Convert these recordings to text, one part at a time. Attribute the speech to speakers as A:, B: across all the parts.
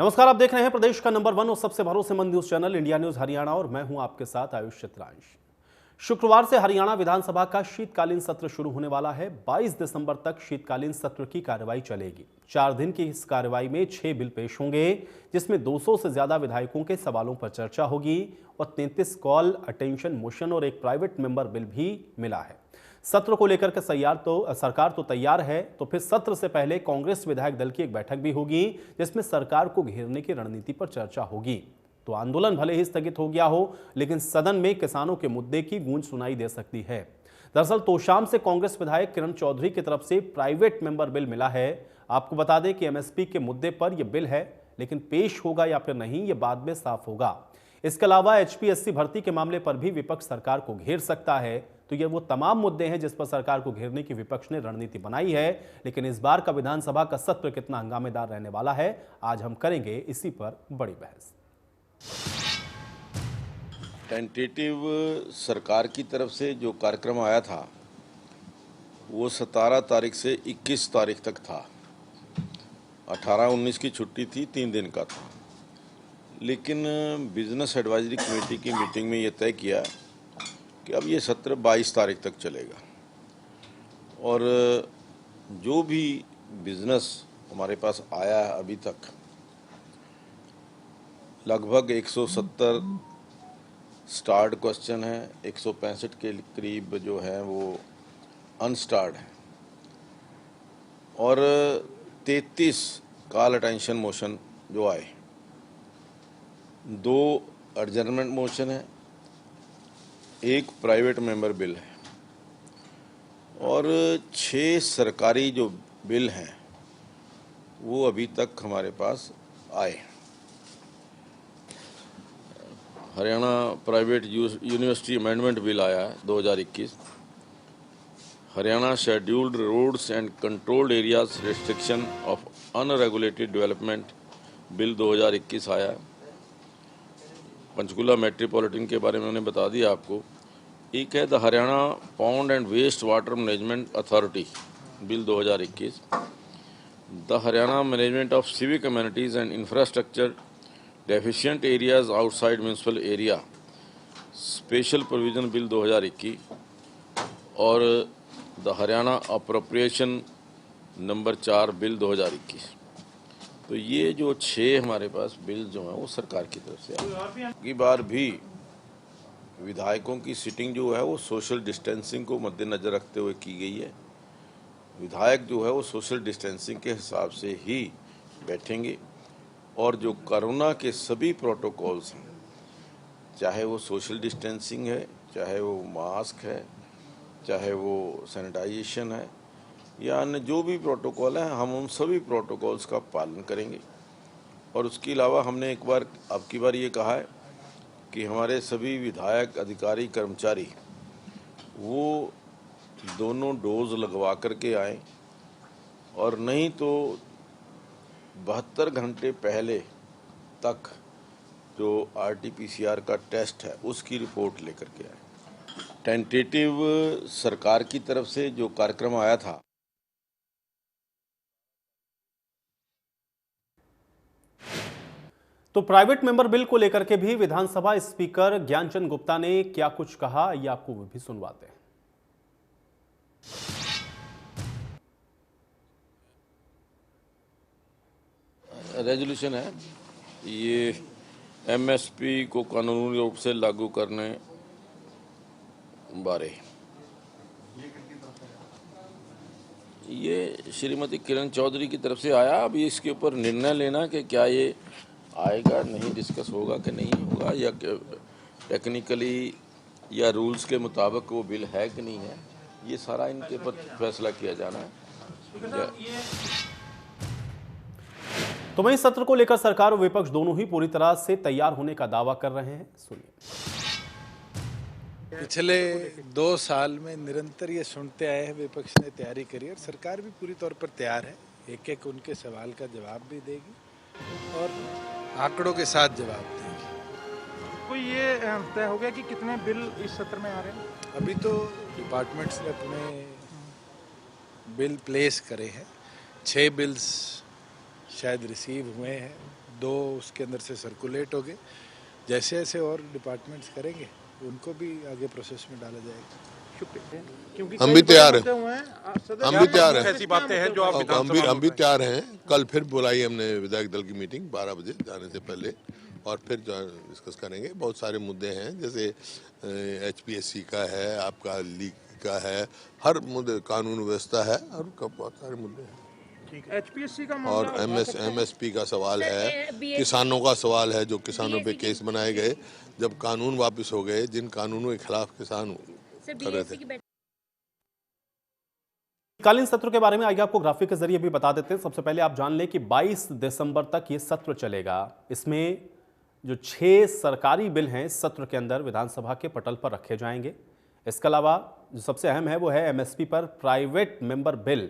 A: नमस्कार, आप देख रहे हैं प्रदेश का नंबर 1 और सबसे भरोसेमंद news channel India news Haryana और मैं हूं आपके साथ आयुष चित्रांश। शुक्रवार से हरियाणा विधानसभा का शीतकालीन सत्र शुरू होने वाला है। 22 दिसंबर तक शीतकालीन सत्र की कार्रवाई चलेगी। 4 दिन की इस कार्रवाई में 6 बिल पेश होंगे, जिसमें 200 से ज्यादा विधायकों के सवालों पर चर्चा होगी और 33 कॉल अटेंशन मोशन और एक प्राइवेट मेंबर बिल भी मिला है। सत्र को लेकर के सरकार तो तैयार है, तो फिर सत्र से पहले कांग्रेस विधायक दल की एक बैठक भी होगी, जिसमें सरकार को घेरने की रणनीति पर चर्चा होगी। तो आंदोलन भले ही स्थगित हो गया हो, लेकिन सदन में किसानों के मुद्दे की गूंज सुनाई दे सकती है। दरअसल तोशाम से कांग्रेस विधायक किरण चौधरी की तरफ से प्राइवेट मेंबर बिल मिला है। आपको बता दें कि एमएसपी के मुद्दे पर यह बिल है, लेकिन पेश होगा या फिर नहीं, यह बाद में साफ होगा। इसके अलावा एचपीएससी भर्ती के मामले पर भी विपक्ष सरकार को घेर सकता है। तो ये वो तमाम मुद्दे हैं जिस पर सरकार को घेरने की विपक्ष ने रणनीति बनाई है। लेकिन इस बार का विधानसभा का सत्र कितना हंगामेदार रहने वाला है, आज हम करेंगे इसी पर बड़ी बहस।
B: टेंटेटिव सरकार की तरफ से जो कार्यक्रम आया था वो 17 तारीख से 21 तारीख तक था। 18-19 की छुट्टी थी, 3 दिन का था। लेकिन बिजनेस एडवाइजरी कमेटी की मीटिंग में ये तय किया कि अब ये सत्र 22 तारीख तक चलेगा और जो भी बिजनेस हमारे पास आया है अभी तक लगभग 170 स्टार्ड क्वेश्चन है, 165 के करीब जो है वो अनस्टार्ड है और 33 कॉल अटेंशन मोशन जो आए, 2 एडजर्नमेंट मोशन है, 1 प्राइवेट मेंबर बिल है और 6 सरकारी जो बिल हैं वो अभी तक हमारे पास आए। Haryana private university amendment bill आया है 2021। Haryana scheduled roads and controlled areas restriction of unregulated development bill 2021 आया है। पंचकुला मेट्रोपॉलिटन के बारे में मैंने बता दिया आपको। एक है the Haryana pond and waste water management authority bill 2021। The Haryana management of civic communities and infrastructure deficient areas outside municipal area special provision bill 2021 और the Haryana appropriation number 4 bill 2021। तो ये जो 6 हमारे पास बिल जो हैं वो सरकार की तरफ से आए। की बार भी विधायकों की सिटिंग जो है वो सोशल डिस्टेंसिंग को मद्देनजर रखते हुए की गई है। विधायक जो है वो सोशल डिस्टेंसिंग के हिसाब से ही बैठेंगे और जो कोरोना के सभी प्रोटोकॉल्स हैं, चाहे वो सोशल डिस्टेंसिंग है, चाहे वो मास्क है, चाहे वो सैनिटाइजेशन है या अन्य जो भी प्रोटोकॉल है, हम उन सभी प्रोटोकॉल्स का पालन करेंगे। और उसके अलावा हमने अब की बार ये कहा है कि हमारे सभी विधायक, अधिकारी, कर्मचारी वो दोनों डोज लगवा करके आए और नहीं तो 72 घंटे पहले तक जो RT-PCR का टेस्ट है उसकी रिपोर्ट लेकर के आए। टेंटेटिव सरकार की तरफ से जो कार्यक्रम आया था
A: तो प्राइवेट मेंबर बिल को लेकर के भी विधानसभा स्पीकर ज्ञानचंद गुप्ता ने क्या कुछ कहा, यह आपको वो भी सुनवाते हैं।
B: रेजोल्यूशन है ये MSP को कानूनी रूप से लागू करने बारे। ये श्रीमती किरण चौधरी की तरफ से आया। अभी इसके ऊपर निर्णय लेना कि क्या ये आएगा, नहीं डिस्कस होगा कि नहीं होगा, या टेक्निकली या रूल्स के मुताबिक वो बिल है कि नहीं है, ये सारा इनके ऊपर फैसला किया जाना है।
A: तो वहीं सत्र को लेकर सरकार और विपक्ष दोनों ही पूरी तरह से तैयार होने का दावा कर रहे हैं। सुनिए।
C: पिछले 2 साल में निरंतर ये सुनते आए हैं, विपक्ष ने तैयारी करी और सरकार भी पूरी तौर पर तैयार है। एक उनके सवाल का जवाब भी देगी और आंकड़ों के साथ जवाब देगी।
D: कोई ये तय हो गया कि कितने बिल इस सत्र में आ रहे हैं?
C: अभी तो डिपार्टमेंट्स ने अपने बिल प्लेस करे हैं। 6 बिल्स शायद रिसीव हुए हैं, 2 उसके अंदर से सर्कुलेट हो गए। जैसे जैसे और डिपार्टमेंट्स करेंगे उनको भी आगे प्रोसेस में डाला जाएगा।
D: क्योंकि
E: हम भी तैयार हैं,
D: हम
E: भी तैयार हैं।
D: ऐसी बातें हैं जो आप
E: हम भी तैयार हैं। कल फिर बुलाई हमने विधायक दल की मीटिंग 12 बजे जाने से पहले, और फिर डिस्कस करेंगे। बहुत सारे मुद्दे हैं, जैसे HPSC का है, आपका लीग का है, हर मुद्दे, कानून व्यवस्था है, और बहुत सारे मुद्दे हैं।
D: HPSC का
E: और MSP का सवाल है, किसानों का सवाल है, जो किसानों पे केस बनाए गए, जब कानून वापस हो गए, जिन कानूनों के खिलाफ किसान कर रहे थे।
A: शीतकालीन सत्र के बारे में आइए आपको ग्राफिक के जरिए भी बता देते हैं। सबसे पहले आप जान लें कि 22 दिसंबर तक ये सत्र चलेगा। इसमें जो 6 सरकारी बिल हैं इस सत्र के अंदर विधानसभा के पटल पर रखे जाएंगे। इसके अलावा जो सबसे अहम है वो है MSP पर प्राइवेट मेंबर बिल।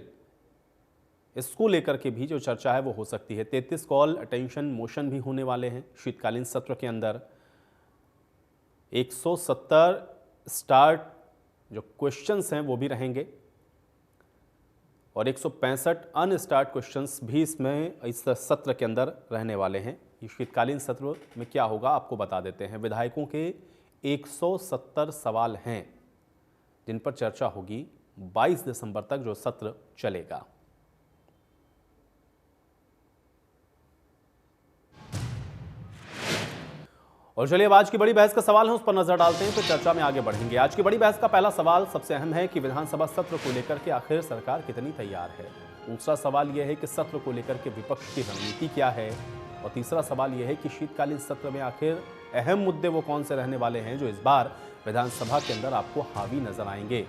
A: इसको लेकर के भी जो चर्चा है वो हो सकती है। 33 कॉल अटेंशन मोशन भी होने वाले हैं शीतकालीन सत्र के अंदर। 170 स्टार्ट जो क्वेश्चंस हैं वो भी रहेंगे, और 165 अनस्टार्ट क्वेश्चंस भी इसमें इस सत्र के अंदर रहने वाले हैं। ये शीतकालीन सत्र में क्या होगा आपको बता देते हैं। विधायकों के 170 सवाल हैं जिन पर चर्चा होगी 22 दिसंबर तक जो सत्र चलेगा। और चलिए अब आज की बड़ी बहस का सवाल है उस पर नजर डालते हैं, तो चर्चा में आगे बढ़ेंगे। आज की बड़ी बहस का पहला सवाल सबसे अहम है कि विधानसभा सत्र को लेकर के आखिर सरकार कितनी तैयार है। दूसरा सवाल यह है कि सत्र को लेकर के विपक्ष की रणनीति क्या है, और तीसरा सवाल यह है कि शीतकालीन सत्र में आखिर अहम मुद्दे वो कौन से रहने वाले हैं जो इस बार विधानसभा के अंदर आपको हावी नजर आएंगे।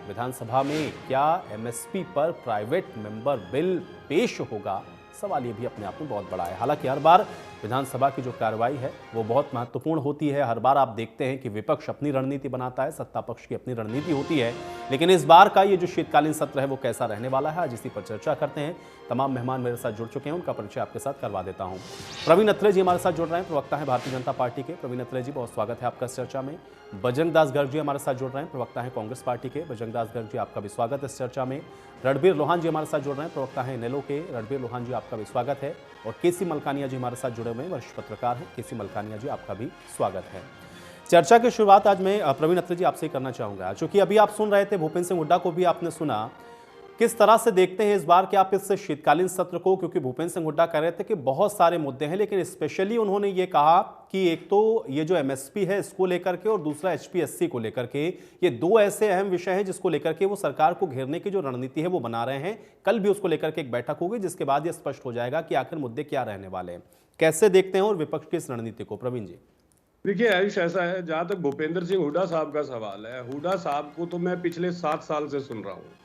A: विधानसभा में क्या MSP पर प्राइवेट मेंबर बिल पेश होगा, सवाल ये भी अपने आप में बहुत बड़ा है। हालांकि हर बार विधानसभा की जो कार्रवाई है वो बहुत महत्वपूर्ण होती है। हर बार आप देखते हैं कि विपक्ष अपनी रणनीति बनाता है, सत्ता पक्ष की अपनी रणनीति होती है, लेकिन इस बार का ये जो शीतकालीन सत्र है वो कैसा रहने वाला है, आज इसी पर चर्चा करते हैं। तमाम मेहमान मेरे साथ जुड़ चुके हैं, उनका परिचय आपके साथ करवा देता हूं। प्रवीण अत्रे जी हमारे साथ जुड़ रहे हैं, प्रवक्ता है भारतीय जनता पार्टी के। प्रवीण अत्रे जी, बहुत स्वागत है आपका इस चर्चा में। बजरंग दास गर्ग जी हमारे साथ जुड़ रहे हैं, प्रवक्ता है कांग्रेस पार्टी के। बजरंग दास गर्ग जी, आपका भी स्वागत है इस चर्चा में। रणबीर लोहान जी हमारे साथ जुड़ रहे हैं, प्रवक्ता है नेलो के। रणबीर लोहान जी, आपका भी स्वागत है। और KC मलकानिया जी हमारे साथ जुड़े हुए हैं, वरिष्ठ पत्रकार हैं। KC मलकानिया जी, आपका भी स्वागत है। चर्चा की शुरुआत आज मैं प्रवीण अत्रे जी आपसे करना चाहूंगा, क्योंकि अभी आप सुन रहे थे भूपेंद्र सिंह हुड्डा को भी आपने सुना। किस तरह से देखते हैं इस बार के आप इस शीतकालीन सत्र को, क्योंकि भूपेंद्र सिंह हुड्डा कह रहे थे कि बहुत सारे मुद्दे हैं, लेकिन स्पेशली उन्होंने ये कहा कि एक तो ये जो MSP है इसको लेकर के, और दूसरा HPSC को लेकर के, ये 2 ऐसे अहम विषय हैं जिसको लेकर के वो सरकार को घेरने की जो रणनीति है वो बना रहे हैं। कल भी उसको लेकर के एक बैठक होगी जिसके बाद ये स्पष्ट हो जाएगा कि आखिर मुद्दे क्या रहने वाले हैं। कैसे देखते हैं और विपक्ष की इस रणनीति को, प्रवीण जी?
F: देखिए आयुष, ऐसा है, जहां तक भूपेंद्र सिंह हुड्डा साहब का सवाल है, हुड्डा साहब को तो मैं पिछले 7 साल से सुन रहा हूं।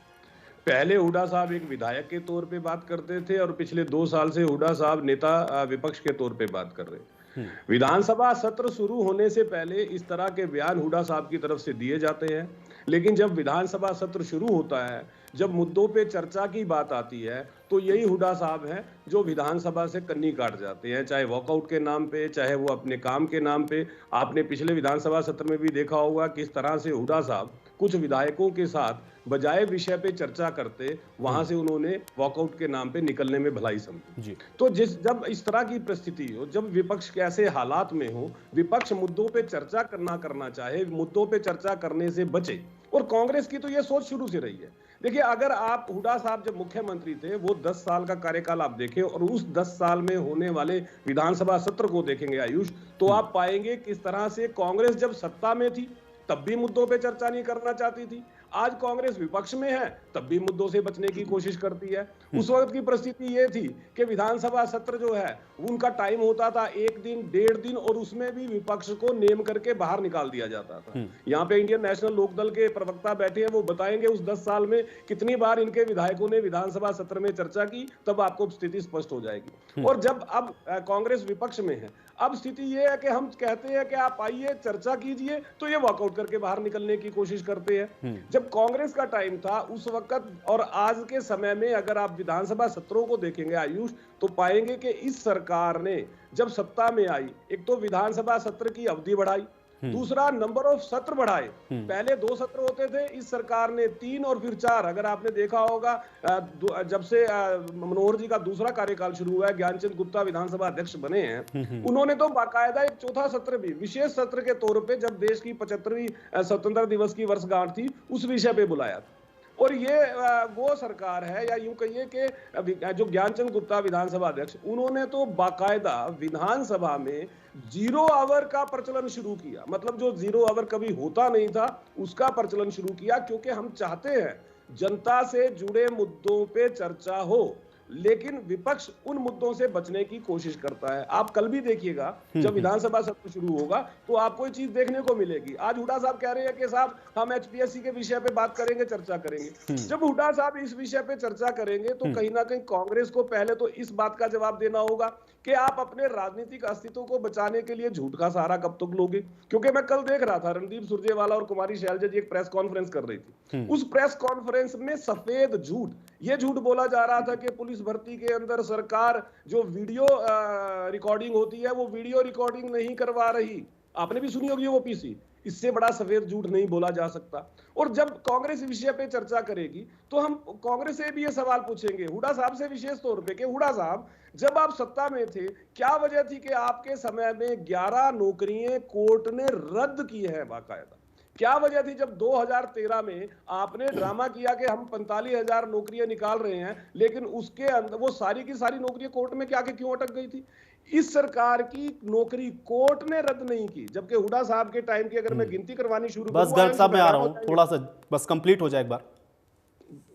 F: पहले हुड्डा साहब एक विधायक के तौर पे बात करते थे, और पिछले 2 साल से हुड्डा साहब नेता विपक्ष के तौर पे बात कर रहे हैं। विधानसभा सत्र शुरू होने से पहले इस तरह के बयान हुड्डा साहब की तरफ से दिए जाते हैं, लेकिन जब विधानसभा सत्र शुरू होता है, जब मुद्दों पे चर्चा की बात आती है, तो यही हुड्डा साहब हैं जो विधानसभा से कन्नी काट जाते हैं, चाहे वॉकआउट के नाम पे, चाहे वो अपने काम के नाम पे। आपने पिछले विधानसभा सत्र में भी देखा होगा किस तरह से हुड्डा साहब कुछ विधायकों के साथ बजाय विषय पे चर्चा करते, वहां से उन्होंने वॉकआउट के नाम पे निकलने में भलाई समझी। तो जब इस तरह की परिस्थिति हो, जब विपक्ष के ऐसे हालात में हो, विपक्ष मुद्दों पे चर्चा करना चाहे, मुद्दों पे चर्चा करने से बचे, और कांग्रेस की तो ये सोच शुरू से रही है। देखिए, अगर आप हुड्डा साहब जब मुख्यमंत्री थे, वो 10 साल का कार्यकाल आप देखें और उस 10 साल में होने वाले विधानसभा सत्र को देखेंगे आयुष, तो आप पाएंगे किस तरह से कांग्रेस जब सत्ता में थी तब भी मुद्दों पे चर्चा नहीं करना चाहती थी, आज कांग्रेस विपक्ष में है तब भी मुद्दों से बचने की कोशिश करती है। उस वक्त की परिस्थिति ये थी कि विधानसभा सत्र जो है उनका टाइम होता था 1 दिन 1.5 दिन, और उसमें भी विपक्ष को नेम करके बाहर निकाल दिया जाता था। यहाँ पे इंडियन नेशनल लोकदल के प्रवक्ता बैठे हैं, वो बताएंगे उस 10 साल में कितनी बार इनके विधायकों ने विधानसभा सत्र में चर्चा की, तब आपको स्थिति स्पष्ट हो जाएगी। और जब अब कांग्रेस विपक्ष में है, अब स्थिति ये है कि हम कहते हैं कि आप आइए चर्चा कीजिए, तो ये वॉकआउट करके बाहर निकलने की कोशिश करते हैं। जब कांग्रेस का टाइम था उस वक्त और आज के समय में अगर आप विधानसभा सत्रों को देखेंगे आयुष, तो पाएंगे कि इस सरकार ने जब सत्ता में आई, एक तो विधानसभा सत्र की अवधि बढ़ाई, दूसरा नंबर ऑफ सत्र बढ़ाए। पहले 2 सत्र होते थे, इस सरकार ने 3 और फिर 4। अगर आपने देखा होगा जब से मनोहर जी का दूसरा कार्यकाल शुरू हुआ है, ज्ञानचंद गुप्ता विधानसभा अध्यक्ष बने हैं, उन्होंने तो बाकायदा एक चौथा सत्र भी विशेष सत्र के तौर पे, जब देश की 75वीं स्वतंत्रता दिवस की वर्षगांठ थी, उस विषय पे बुलाया था। और ये वो सरकार है, या यूं कहिए कि जो ज्ञानचंद गुप्ता विधानसभा अध्यक्ष, उन्होंने तो बाकायदा विधानसभा में 0 आवर का प्रचलन शुरू किया। मतलब जो 0 आवर कभी होता नहीं था, उसका प्रचलन शुरू किया, क्योंकि हम चाहते हैं जनता से जुड़े मुद्दों पे चर्चा हो, लेकिन विपक्ष उन मुद्दों से बचने की कोशिश करता है। आप कल भी देखिएगा, जब विधानसभा सत्र शुरू होगा तो आपको ये चीज देखने को मिलेगी। आज हुड्डा साहब कह रहे हैं कि साहब हम एचपीएससी के विषय पे बात करेंगे, चर्चा करेंगे। जब हुड्डा साहब इस विषय पे चर्चा करेंगे तो कहीं ना कहीं कांग्रेस को पहले तो इस बात का जवाब देना होगा कि आप अपने राजनीतिक अस्तित्व को बचाने के लिए झूठ का सहारा कब तक लोगे। क्योंकि मैं कल देख रहा था, रणदीप सुरजेवाला और कुमारी शैलजा जी एक प्रेस कॉन्फ्रेंस कर रही थी। उस प्रेस कॉन्फ्रेंस में सफेद झूठ, ये झूठ बोला जा रहा था कि पुलिस भर्ती के अंदर सरकार जो वीडियो रिकॉर्डिंग होती है, वो वीडियो रिकॉर्डिंग नहीं करवा रही। आपने भी सुनी होगी वो पीसी। इससे बड़ा सफेद झूठ नहीं बोला जा सकता। और जब कांग्रेस इस विषय पे चर्चा करेगी तो हम कांग्रेस से भी ये सवाल पूछेंगे, हुड्डा साहब से विशेष तौर पे, कि हुड्डा साहब जब आप सत्ता में थे, क्या वजह थी कि आपके समय में 11 नौकरियां कोर्ट ने रद्द की है बाकायदा? क्या वजह थी जब 2013 में आपने ड्रामा किया कि हम 45,000 नौकरियां निकाल रहे हैं, लेकिन उसके अंदर वो सारी की सारी नौकरियां कोर्ट में क्या क्यों अटक गई थी? इस सरकार की नौकरी कोर्ट ने रद्द नहीं की, जबकि हुड्डा साहब के टाइम की अगर मैं गिनती करवानी शुरू
A: बस गर्ग साहब मैं आ रहा हूं, थोड़ा सा बस कंप्लीट हो जाए एक बार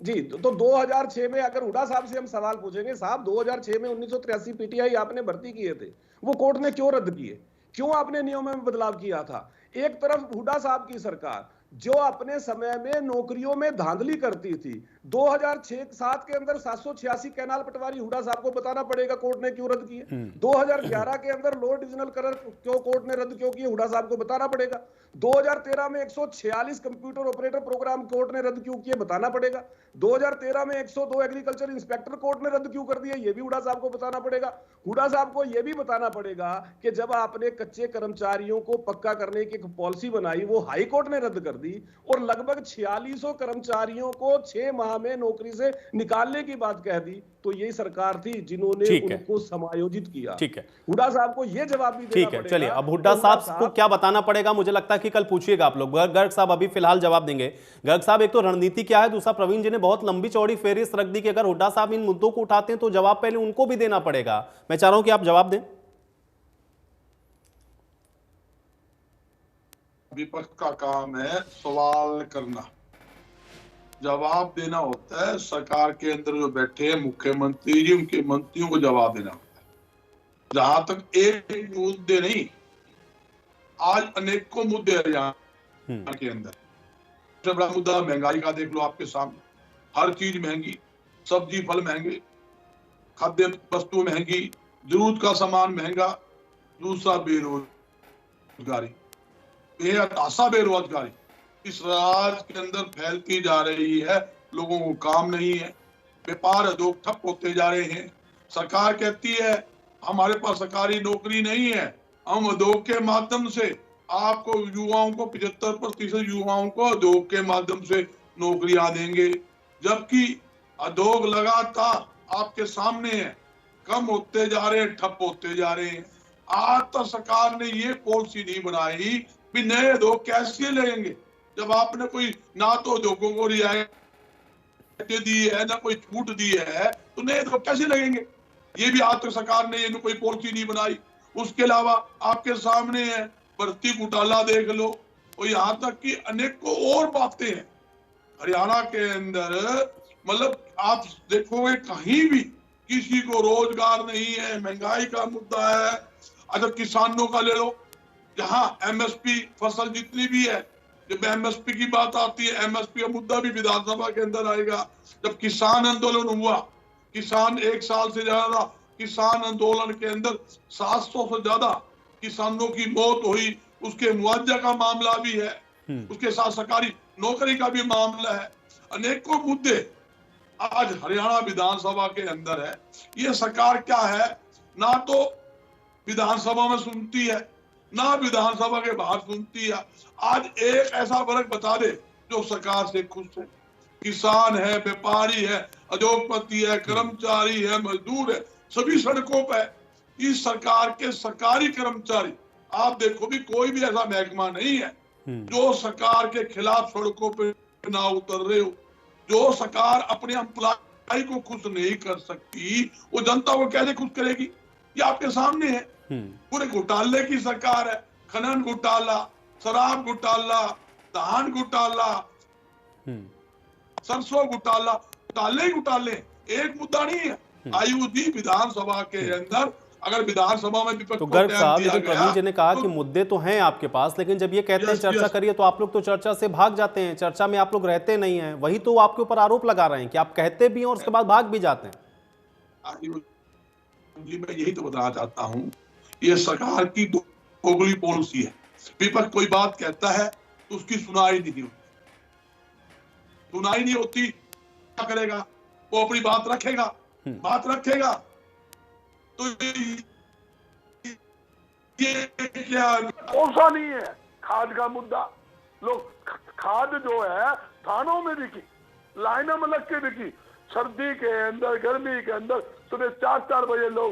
F: जी। तो 2006 में अगर हुड्डा साहब से हम सवाल पूछेंगे, साहब 2006 में 1983 पीटीआई आपने भर्ती किए थे, वो कोर्ट ने क्यों रद्द किए? क्यों आपने नियमों में बदलाव किया था? एक तरफ हुड्डा साहब की सरकार जो अपने समय में नौकरियों में धांधली करती थी, 2006-7 के अंदर 786 कैनाल पटवारी हुड्डा साहब को बताना पड़ेगा कोर्ट ने क्यों रद्द किए। 2011 के अंदर लोअर डिविजनल क्लर्क क्यों कोर्ट ने रद्द क्यों किए, हुड्डा साहब को बताना पड़ेगा। 2013 में 146 कंप्यूटर ऑपरेटर प्रोग्राम कोर्ट ने रद्द क्यों किए, बताना पड़ेगा। 2013 में 102 एग्रीकल्चर इंस्पेक्टर कोर्ट ने रद्द क्यों कर दिए, ये भी हुड्डा साहब को बताना पड़ेगा। हुड्डा साहब को यह भी बताना पड़ेगा कि जब आपने कच्चे कर्मचारियों को पक्का करने की पॉलिसी बनाई, वो हाई कोर्ट ने रद्द कर दी, और लगभग 4600 कर्मचारियों को 6 माह में नौकरी से निकालने की बात कह दी। तो यही सरकार थी जिन्होंने उनको समायोजित किया।
A: ठीक है,
F: हुड्डा साहब को यह जवाब भी देना
A: ठीक है। चलिए, अब हुड्डा साहब को क्या बताना पड़ेगा, मुझे लगता है कि कल पूछिएगा आप लोग। गर्ग साहब अभी फिलहाल जवाब देंगे। गर्ग साहब, एक तो रणनीति क्या है, दूसरा प्रवीण जी ने बहुत लंबी चौड़ी फेरिस्त रख दी कि अगर हुड्डा साहब इन मुद्दों को उठाते हैं तो जवाब पहले उनको भी देना पड़ेगा। मैं चाह रहा हूं कि आप जवाब दें।
G: विपक्ष का काम है सवाल करना, जवाब देना होता है सरकार के अंदर जो बैठे हैं मुख्यमंत्री जी, उनके मंत्रियों को जवाब देना होता है। जहां तक एक मुद्दे नहीं, आज अनेकों मुद्दे हरियाणा के अंदर। सबसे बड़ा मुद्दा महंगाई का देख लो आपके सामने, हर चीज महंगी, सब्जी फल महंगे, खाद्य वस्तु महंगी, जरूरत का सामान महंगा। दूसरा बेरोजगारी, बेहताशा बेरोजगारी इस राज्य के अंदर फैलती जा रही है। लोगों को काम नहीं है, व्यापार उद्योग ठप होते जा रहे हैं। सरकार कहती है हमारे पास सरकारी नौकरी नहीं है, हम उद्योग के माध्यम से आपको युवाओं को 75% युवाओं को उद्योग के माध्यम से नौकरियां देंगे, जबकि उद्योग लगातार आपके सामने है, कम होते जा रहे हैं, ठप होते जा रहे हैं। आज तक सरकार ने ये पॉलिसी नहीं बनाई भी नए उद्योग कैसे लगेंगे, जब आपने कोई ना तो उद्योगों को रियायत दी है ना कोई छूट दी है, तो नए उद्योग कैसे लगेंगे? ये भी आज तक सरकार ने ये कोई पॉलिसी नहीं बनाई। उसके अलावा आपके सामने है भर्ती घोटाला देख लो, और यहाँ तक कि अनेकों और बातें हैं हरियाणा के अंदर। मतलब आप देखोगे कहीं भी किसी को रोजगार नहीं है, महंगाई का मुद्दा है। अच्छा किसानों का ले लो, जहां एमएसपी फसल जितनी भी है, जब एमएसपी की बात आती है, एमएसपी का मुद्दा भी विधानसभा के अंदर आएगा। जब किसान आंदोलन हुआ, किसान एक साल से ज्यादा किसान आंदोलन के अंदर 700 से ज्यादा किसानों की मौत हुई, उसके मुआवजा का मामला भी है, उसके साथ सरकारी नौकरी का भी मामला है। अनेकों मुद्दे आज हरियाणा विधानसभा के अंदर है। ये सरकार क्या है, ना तो विधानसभा में सुनती है, ना विधानसभा के बाहर सुनती है। आज एक ऐसा वर्ग बता दे जो सरकार से खुश है। किसान है, व्यापारी है, उद्योगपति है, कर्मचारी है, मजदूर है, सभी सड़कों पर। इस सरकार के सरकारी कर्मचारी, आप देखो भी कोई भी ऐसा महकमा नहीं है जो सरकार के खिलाफ सड़कों पे ना उतर रहे हो। जो सरकार अपने एम्प्लॉय को खुश नहीं कर सकती, वो जनता को कैसे खुश करेगी? ये आपके सामने है। पूरे घोटाले की सरकार है। खनन घोटाला, शराब घोटाला, धान घोटाला, सरसों घोटाला, घोटाले ही घोटाले। एक मुद्दा नहीं है। आयुधि विधानसभा के अंदर, अगर विधानसभा में विपक्ष
A: तो
G: को
A: गर्ग
G: टाइम
A: साहब,
G: दिया
A: लेकिन
G: गया,
A: प्रवीण जी ने कहा
G: तो
A: कि मुद्दे तो हैं आपके पास, लेकिन जब ये कहते हैं चर्चा
G: यस।
A: करिए तो आप लोग तो चर्चा से भाग जाते हैं। चर्चा में आप लोग रहते नहीं हैं। वही तो आपके ऊपर आरोप लगा रहे हैं कि आप कहते भी हैं और उसके बाद भाग भी जाते हैं।
G: जी, मैं यही तो बताना चाहता हूं, ये सरकार की दोगली पॉलिसी है। विपक्ष कोई बात कहता है तो उसकी सुनाई नहीं होती। सुनाई नहीं होती, क्या करेगा? वो अपनी बात रखेगा। बात रखेगा तो ये क्या
H: कौन सा नहीं है खाद का मुद्दा? लोग खाद जो है थानों में बिकी, लाइनों में लग के बिकी। सर्दी के अंदर, गर्मी के अंदर सुबह 4-4 बजे लोग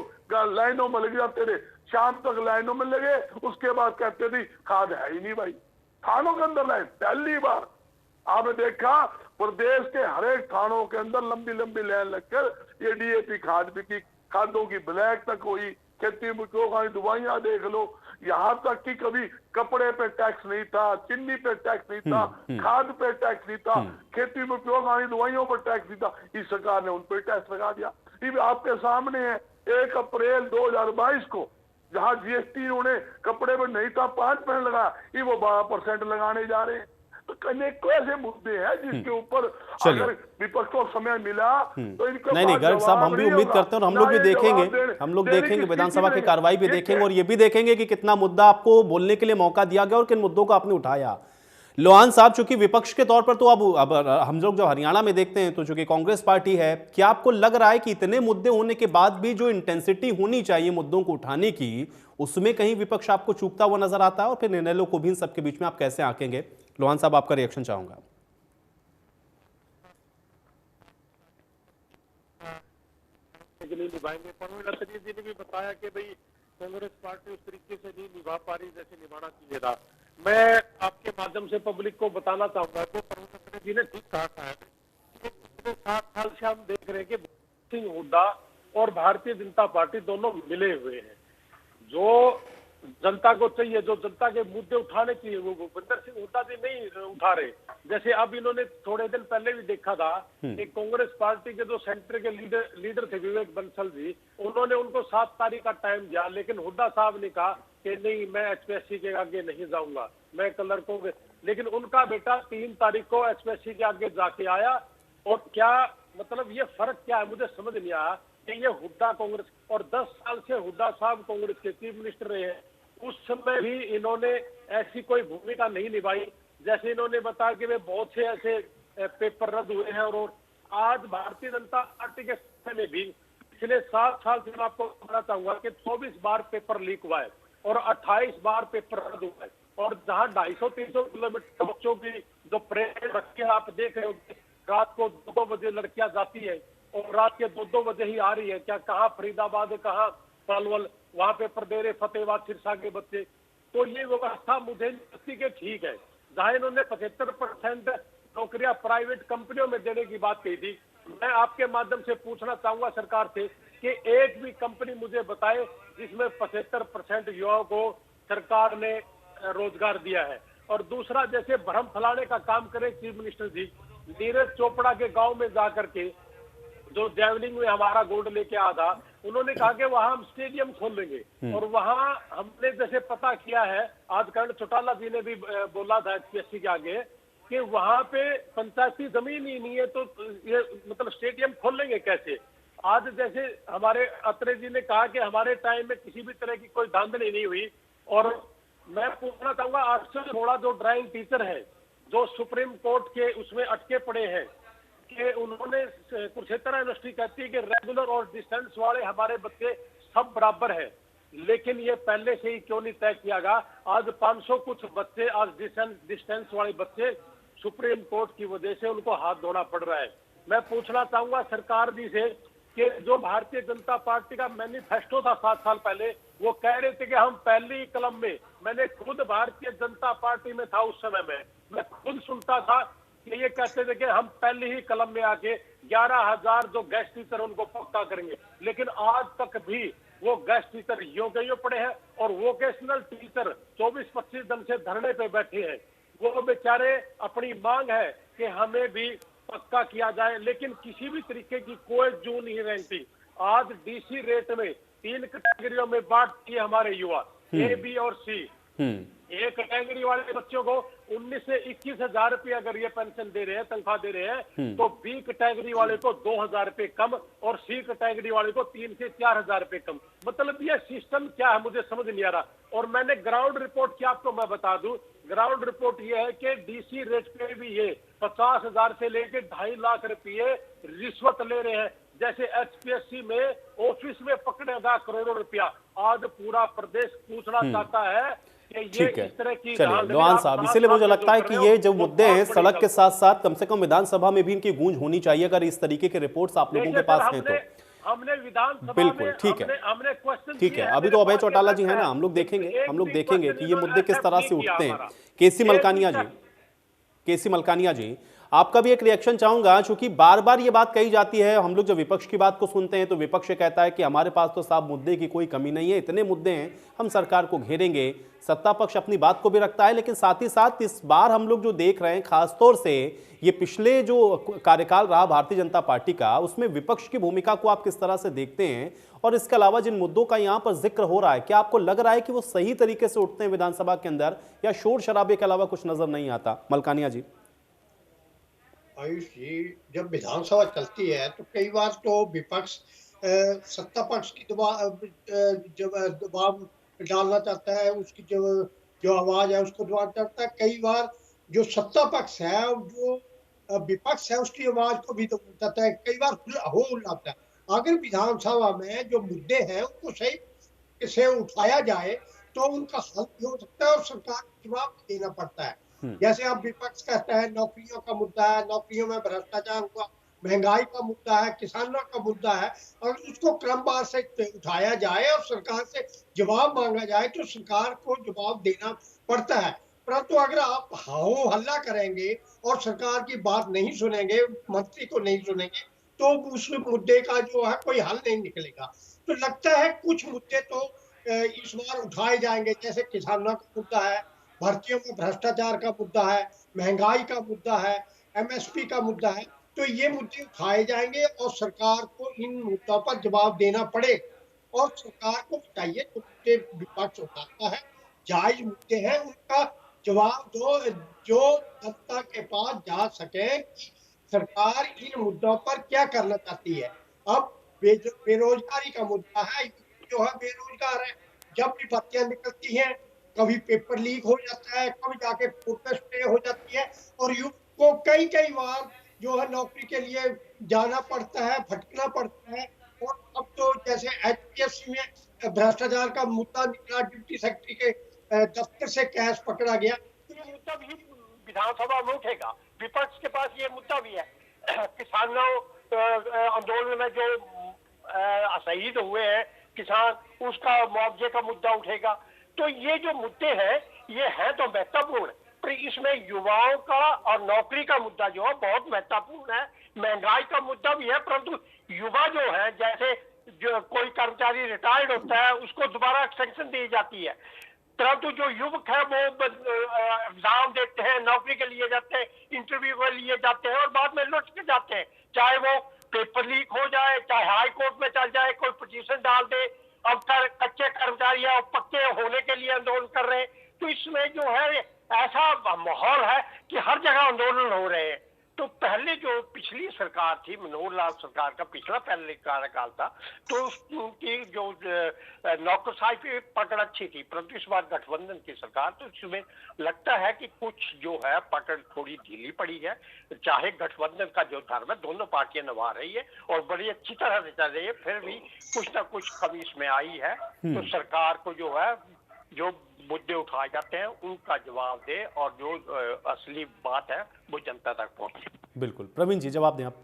H: लाइनों में लग जाते थे, शाम तक लाइनों में लगे। उसके बाद कहते थे खाद है ही नहीं भाई। थानों के अंदर लाइन, पहली बार आपने देखा प्रदेश के हर एक थानों के अंदर लंबी लंबी लाइन लगकर ये डीएपी खाद बिकी। खादों की ब्लैक तक हुई। खेती में दवाइयां देख लो। यहाँ तक कि कभी कपड़े पे टैक्स नहीं था, चीनी पे टैक्स नहीं था, खाद पे टैक्स नहीं था, खेती में उपयोग आने दवाइयों पर टैक्स नहीं था। इस सरकार ने उन पर टैक्स लगा दिया। ये आपके सामने है। 1 अप्रैल 2022 को जहाँ जीएसटी उन्हें कपड़े पर नहीं था 5% लगाया, ये वो 12% लगाने जा रहे हैं। तो अनेकों ऐसे मुद्दे हैं जिसके ऊपर अगर विपक्ष को समय मिला तो इनको
A: नहीं गर्ग साहब, हम भी उम्मीद करते हैं और हम लोग भी देखेंगे। हम लोग देखेंगे विधानसभा की कार्रवाई भी देखेंगे और ये भी देखेंगे कि कितना मुद्दा आपको बोलने के लिए मौका दिया गया और किन मुद्दों को आपने उठाया। लोहान साहब, चूंकि विपक्ष के तौर पर तो अब हम लोग जो हरियाणा में देखते हैं तो चूंकि कांग्रेस पार्टी है, क्या आपको लग रहा है कि इतने मुद्दे होने के बाद भी जो इंटेंसिटी होनी चाहिए मुद्दों को उठाने की, उसमें कहीं विपक्ष आपको चूकता हुआ नजर आता है? और फिर निर्णयों को भी इन सबके बीच में आप कैसे आंकेंगे? लोहान साहब, आपका रिएक्शन चाहूंगा।
I: निभाएंगे। परवीन अख्तर जी ने भी बताया कि भाई कांग्रेस पार्टी उस तरीके से नहीं निभा पा रही जैसे निभाना चाहिए था। मैं आपके माध्यम से पब्लिक को बताना चाहूंगा कि परवीन अख्तर जी ने ठीक कहा है कि पिछले 7 साल से हम देख रहे हैं कि सिंह हुड्डा और भारतीय जनता पार्टी दोनों मिले हुए हैं। जो जनता को चाहिए, जो जनता के मुद्दे उठाने चाहिए, वो भूपेंद्र सिंह हुड्डा जी नहीं उठा रहे। जैसे अब इन्होंने थोड़े दिन पहले भी देखा था कि कांग्रेस पार्टी के जो सेंटर के लीडर थे विवेक बंसल जी, उन्होंने उनको 7 तारीख का टाइम दिया, लेकिन हुड्डा साहब ने कहा कि नहीं, मैं एचपीएससी के आगे नहीं जाऊंगा, मैं क्लर्कों के। लेकिन उनका बेटा 3 तारीख को एचपीएससी के आगे जाके आया। और क्या मतलब ये फर्क क्या है, मुझे समझ नहीं आया कि ये हुड्डा कांग्रेस, और 10 साल से हुड्डा साहब कांग्रेस के चीफ मिनिस्टर रहे हैं, उस समय भी इन्होंने ऐसी कोई भूमिका नहीं निभाई। जैसे इन्होंने बताया कि वे बहुत से ऐसे पेपर रद्द हुए हैं। और आज भारतीय जनता पार्टी के समय में भी पिछले 7 साल से मैं आपको बताना चाहूंगा कि 24 बार पेपर लीक हुआ है और 28 बार पेपर रद्द हुआ है। और जहां 250-300 किलोमीटर बच्चों की जो परेड रखी है, आप देख रहे हो रात को 2-2 बजे लड़कियां जाती है और रात के 2-2 बजे ही आ रही है। क्या कहाँ फरीदाबाद है, कहाँ पलवल, वहां पेपर दे रहे फतेहाबाद सिरसा के बच्चे। तो ये व्यवस्था मुझे लगती है ठीक है। जहां इन्होंने 75% नौकरियां प्राइवेट कंपनियों में देने की बात कही थी, मैं आपके माध्यम से पूछना चाहूंगा सरकार से कि एक भी कंपनी मुझे बताए जिसमें 75% युवाओं को सरकार ने रोजगार दिया है। और दूसरा, जैसे भ्रम फैलाने का काम करे चीफ मिनिस्टर जी, नीरज चोपड़ा के गांव में जाकर के जो जैवलिन में हमारा गोल्ड लेके आया था, उन्होंने कहा कि वहां हम स्टेडियम खोल लेंगे। और वहां हमने जैसे पता किया है, आज कर्ण चौटाला जी ने भी बोला था एचपीएससी के आगे कि वहां पे पंचायती जमीन ही नहीं है, तो ये मतलब स्टेडियम खोल लेंगे कैसे। आज जैसे हमारे अत्रे जी ने कहा कि हमारे टाइम में किसी भी तरह की कोई धांधली नहीं हुई। और मैं पूछना चाहूंगा, आपसे थोड़ा जो ड्राइंग टीचर है जो सुप्रीम कोर्ट के उसमें अटके पड़े हैं कि उन्होंने कुरुक्षेत्र यूनिवर्सिटी कहती है कि रेगुलर और डिस्टेंस वाले हमारे बच्चे सब बराबर है, लेकिन ये पहले से ही क्यों नहीं तय किया गया? आज 500 कुछ बच्चे, आज डिस्टेंस वाले बच्चे सुप्रीम कोर्ट की वजह से उनको हाथ धोना पड़ रहा है। मैं पूछना चाहूंगा सरकार जी से कि जो भारतीय जनता पार्टी का मैनिफेस्टो था 7 साल पहले, वो कह रहे थे कि हम पहली कलम में, मैंने खुद भारतीय जनता पार्टी में था उस समय में, मैं खुद सुनता था कि ये कहते थे कि हम पहली ही कलम में आके 11,000 जो गेस्ट टीचर उनको पक्का करेंगे, लेकिन आज तक भी वो गेस्ट टीचर यूं के यूं पड़े हैं और वोकेशनल टीचर 24-25 दिन से धरने पे बैठे हैं। वो बेचारे अपनी मांग है कि हमें भी पक्का किया जाए, लेकिन किसी भी तरीके की कोई जू नहीं रहती। आज डीसी रेट में 3 कैटेगरियों में बांट दिए हमारे युवा, ए, बी और सी। एक कैटेगरी वाले बच्चों को 19 से 21 हजार रुपये अगर ये पेंशन दे रहे हैं, तनख्वाह दे रहे हैं, तो बी कैटेगरी वाले को 2,000 रुपये कम और सी कैटेगरी वाले को 3 से 4,000 रुपये कम। मतलब ये सिस्टम क्या है मुझे समझ नहीं आ रहा। और मैंने ग्राउंड रिपोर्ट की आपको मैं बता दूं, ग्राउंड रिपोर्ट ये है कि डीसी रेट पे भी ये 50,000 से लेकर 2.5 लाख रुपये रिश्वत ले रहे हैं। जैसे एचपीएससी में ऑफिस में पकड़ेगा करोड़ों रुपया। आज पूरा प्रदेश पूछना चाहता है कि ये इस तरह की।
A: चलिए लोहान साहब, इसीलिए मुझे लगता है कि ये जो मुद्दे हैं सड़क के साथ साथ कम से कम विधानसभा में भी इनकी गूंज होनी चाहिए, अगर इस तरीके के रिपोर्ट्स आप लोगों के पास हैं तो।
I: हमने विधानसभा
A: बिल्कुल ठीक है,
I: हमने क्वेश्चन,
A: ठीक है। अभी तो अभय चौटाला जी है ना, हम लोग देखेंगे कि ये मुद्दे किस तरह से उठते हैं। केसी मलकानिया जी, आपका भी एक रिएक्शन चाहूंगा, क्योंकि बार बार ये बात कही जाती है। हम लोग जब विपक्ष की बात को सुनते हैं तो विपक्ष कहता है कि हमारे पास तो साहब मुद्दे की कोई कमी नहीं है, इतने मुद्दे हैं, हम सरकार को घेरेंगे। सत्ता पक्ष अपनी बात को भी रखता है, लेकिन साथ ही साथ इस बार हम लोग जो देख रहे हैं, खासतौर से ये पिछले जो कार्यकाल रहा भारतीय जनता पार्टी का, उसमें विपक्ष की भूमिका को आप किस तरह से देखते हैं? और इसके अलावा जिन मुद्दों का यहाँ पर जिक्र हो रहा है, क्या आपको लग रहा है कि वो सही तरीके से उठते हैं विधानसभा के अंदर, या शोर शराबे के अलावा कुछ नजर नहीं आता? मलकानिया जी।
J: आयुष जी, जब विधानसभा चलती है तो कई बार तो विपक्ष सत्ता पक्ष की दबाव डालना चाहता है, उसकी जो आवाज है उसको दबाना चाहता है। कई बार जो सत्ता पक्ष है, जो विपक्ष है, उसकी आवाज को भी दबाना चाहता है। कई बार हो लाता है। अगर विधानसभा में जो मुद्दे हैं उनको सही से उठाया जाए तो उनका हल भी हो सकता है और सरकार को जवाब देना पड़ता है। जैसे अब विपक्ष कहता है नौकरियों का मुद्दा है, नौकरियों में भ्रष्टाचार हुआ, महंगाई का मुद्दा है, किसानों का मुद्दा है, और उसको क्रमवार से उठाया जाए और सरकार से जवाब मांगा जाए तो सरकार को जवाब देना पड़ता है। परंतु अगर आप हो हल्ला करेंगे और सरकार की बात नहीं सुनेंगे, मंत्री को नहीं सुनेंगे, तो उस मुद्दे का जो है कोई हल नहीं निकलेगा। तो लगता है कुछ मुद्दे तो इस बार उठाए जाएंगे, जैसे किसानों का मुद्दा है, भर्तियों में भ्रष्टाचार का मुद्दा है, महंगाई का मुद्दा है, एमएसपी का मुद्दा है। तो ये मुद्दे उठाए जाएंगे और सरकार को इन मुद्दों पर जवाब देना पड़े। और सरकार को चाहिए जो मुद्दे विपक्ष उठाता है, जायज मुद्दे हैं, उनका जवाब दो, जो जनता के पास जा सके कि सरकार इन मुद्दों पर क्या करना चाहती है। अब बेरोजगारी का मुद्दा है, जो है बेरोजगार है, जब भी भर्तियां निकलती हैं कभी पेपर लीक हो जाता है, कभी जाके प्रोटेस्ट पे हो जाती है, और युवक को कई बार जो है नौकरी के लिए जाना पड़ता है, भटकना पड़ता है। और अब तो जैसे एचपीएससी में भ्रष्टाचार का मुद्दा निकला, डिप्टी सेक्रेटरी के दफ्तर से कैश पकड़ा गया,
I: तो ये मुद्दा भी विधानसभा में उठेगा। विपक्ष के पास ये मुद्दा भी है। किसानों आंदोलन में जो शहीद हुए हैं किसान, उसका मुआवजे का मुद्दा उठेगा। तो ये जो मुद्दे हैं ये है तो महत्वपूर्ण, पर इसमें युवाओं का और नौकरी का मुद्दा जो है बहुत महत्वपूर्ण है। महंगाई का मुद्दा भी है, परंतु युवा जो है, जैसे जो कोई कर्मचारी रिटायर्ड होता है उसको दोबारा एक्सटेंशन दी जाती है, परंतु जो युवक है वो एग्जाम देते हैं, नौकरी के लिए जाते हैं, इंटरव्यू के लिए जाते हैं और बाद में लौट के जाते हैं, चाहे वो पेपर लीक हो जाए, चाहे हाई कोर्ट में चल जाए, कोई पिटीशन डाल दे। अब कच्चे कर्मचारी है पक्के होने के लिए आंदोलन कर रहे हैं। तो इसमें जो है ऐसा माहौल है कि हर जगह आंदोलन हो रहे हैं। तो पहले जो जो पिछली सरकार थी, मनोहर लाल सरकार का पिछला पहले कार्यकाल था, तो उसकी जो नौकरशाही पे पकड़ अच्छी थी, परंतु इस बार गठबंधन की सरकार, तो इसमें लगता है कि कुछ जो है पकड़ थोड़ी ढीली पड़ी है। चाहे गठबंधन का जो धर्म है दोनों पार्टियां निभा रही है और बड़ी अच्छी तरह से चल रही है, फिर भी कुछ ना कुछ कमी इसमें आई है। तो सरकार को जो है, जो मुद्दे उठाए जाते हैं उनका जवाब दे और जो असली बात है वो जनता तक पहुंचे।
A: बिल्कुल, प्रवीण जी जवाब दें आप।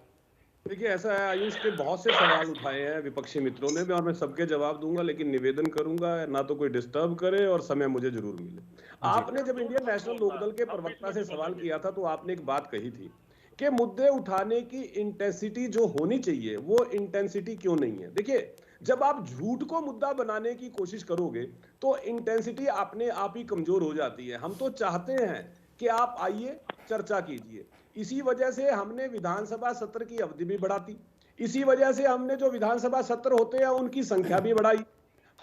F: देखिए, ऐसा है आयुष के बहुत से सवाल उठाए हैं विपक्षी मित्रों ने भी, और मैं सबके जवाब दूंगा, लेकिन निवेदन करूंगा ना तो कोई डिस्टर्ब करे और समय मुझे जरूर मिले। आपने जब इंडियन नेशनल लोकदल के प्रवक्ता से सवाल किया था तो आपने एक बात कही थी कि मुद्दे उठाने की इंटेंसिटी जो होनी चाहिए वो इंटेंसिटी क्यों नहीं है। देखिए, जब आप झूठ को मुद्दा बनाने की कोशिश करोगे तो इंटेंसिटी अपने आप ही कमजोर हो जाती है। हम तो चाहते हैं कि आप आइए, चर्चा कीजिए। इसी वजह से हमने विधानसभा सत्र की अवधि भी बढ़ाती, इसी वजह से हमने जो विधानसभा सत्र होते हैं उनकी संख्या भी बढ़ाई,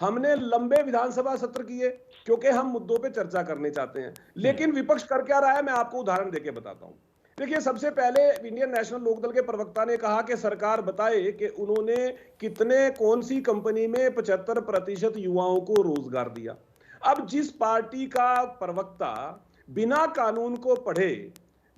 F: हमने लंबे विधानसभा सत्र किए क्योंकि हम मुद्दों पे चर्चा करने चाहते हैं। लेकिन विपक्ष कर क्या रहा है, मैं आपको उदाहरण देके बताता हूं। देखिए, सबसे पहले इंडियन नेशनल लोकदल के प्रवक्ता ने कहा कि सरकार बताए कि उन्होंने कौन सी कंपनी में 75% युवाओं को रोजगार दिया। अब जिस पार्टी का प्रवक्ता बिना कानून को पढ़े,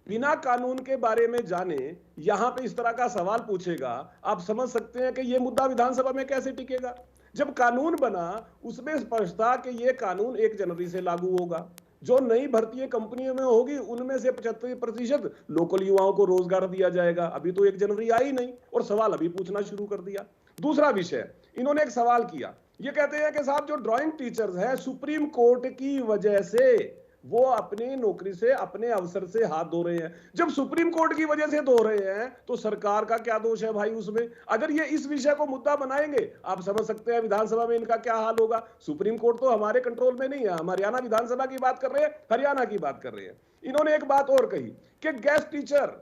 F: बिना कानून के बारे में जाने, यहां पे इस तरह का सवाल पूछेगा, आप समझ सकते हैं कि यह मुद्दा विधानसभा में कैसे टिकेगा। जब कानून बना उसमें स्पष्ट था कि यह कानून 1 जनवरी से लागू होगा, जो नई भर्ती कंपनियों में होगी उनमें से 75% लोकल युवाओं को रोजगार दिया जाएगा। अभी तो 1 जनवरी आई नहीं और सवाल अभी पूछना शुरू कर दिया। दूसरा विषय, इन्होंने एक सवाल किया, ये कहते हैं कि साहब जो ड्राइंग टीचर्स हैं सुप्रीम कोर्ट की वजह से वो अपनी नौकरी से, अपने अवसर से हाथ धो रहे हैं। जब सुप्रीम कोर्ट की वजह से धो रहे हैं तो सरकार का क्या दोष है भाई उसमें? अगर ये इस विषय को मुद्दा बनाएंगे, आप समझ सकते हैं विधानसभा में इनका क्या हाल होगा। सुप्रीम कोर्ट तो हमारे कंट्रोल में नहीं है, हम हरियाणा विधानसभा की बात कर रहे हैं, हरियाणा की बात कर रहे हैं। इन्होंने एक बात और कही कि गेस्ट टीचर,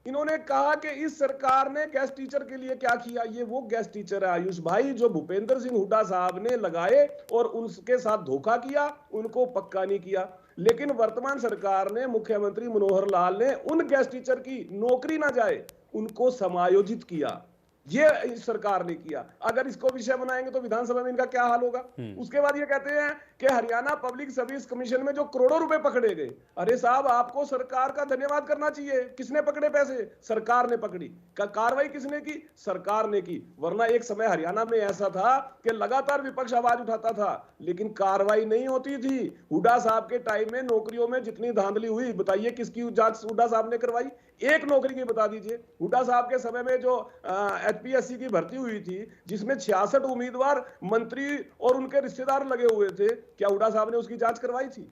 F: इन्होंने कहा कि इस सरकार ने गेस्ट टीचर के लिए क्या किया। ये वो गेस्ट टीचर है आयुष भाई जो भूपेंद्र सिंह हुड्डा साहब ने लगाए और उनके साथ धोखा किया, उनको पक्का नहीं किया। लेकिन वर्तमान सरकार ने, मुख्यमंत्री मनोहर लाल ने उन गेस्ट टीचर की नौकरी ना जाए उनको समायोजित किया। ये इस सरकार ने किया। अगर इसको विषय बनाएंगे तो विधानसभा में इनका क्या हाल होगा। उसके बाद ये कहते हैं कि हरियाणा पब्लिक सर्विस कमीशन में जो करोड़ों रुपए पकड़े गए, अरे साहब आपको सरकार का धन्यवाद करना चाहिए। किसने पकड़े पैसे? सरकार ने पकड़ी। कार्रवाई किसने की? सरकार ने की। वरना एक समय हरियाणा में ऐसा था कि लगातार विपक्ष आवाज उठाता था लेकिन कार्रवाई नहीं होती थी। हुड्डा साहब के टाइम में नौकरियों में जितनी धांधली हुई, बताइए किसकी जांच हुड्डा साहब ने करवाई? एक नौकरी की बता दीजिए। हुड्डा साहब के समय में जो एचपीएससी की भर्ती हुई थी जिसमें 66 उम्मीदवार मंत्री और उनके रिश्तेदार लगे हुए थे, क्या हुड्डा साहब ने उसकी जांच करवाई थी?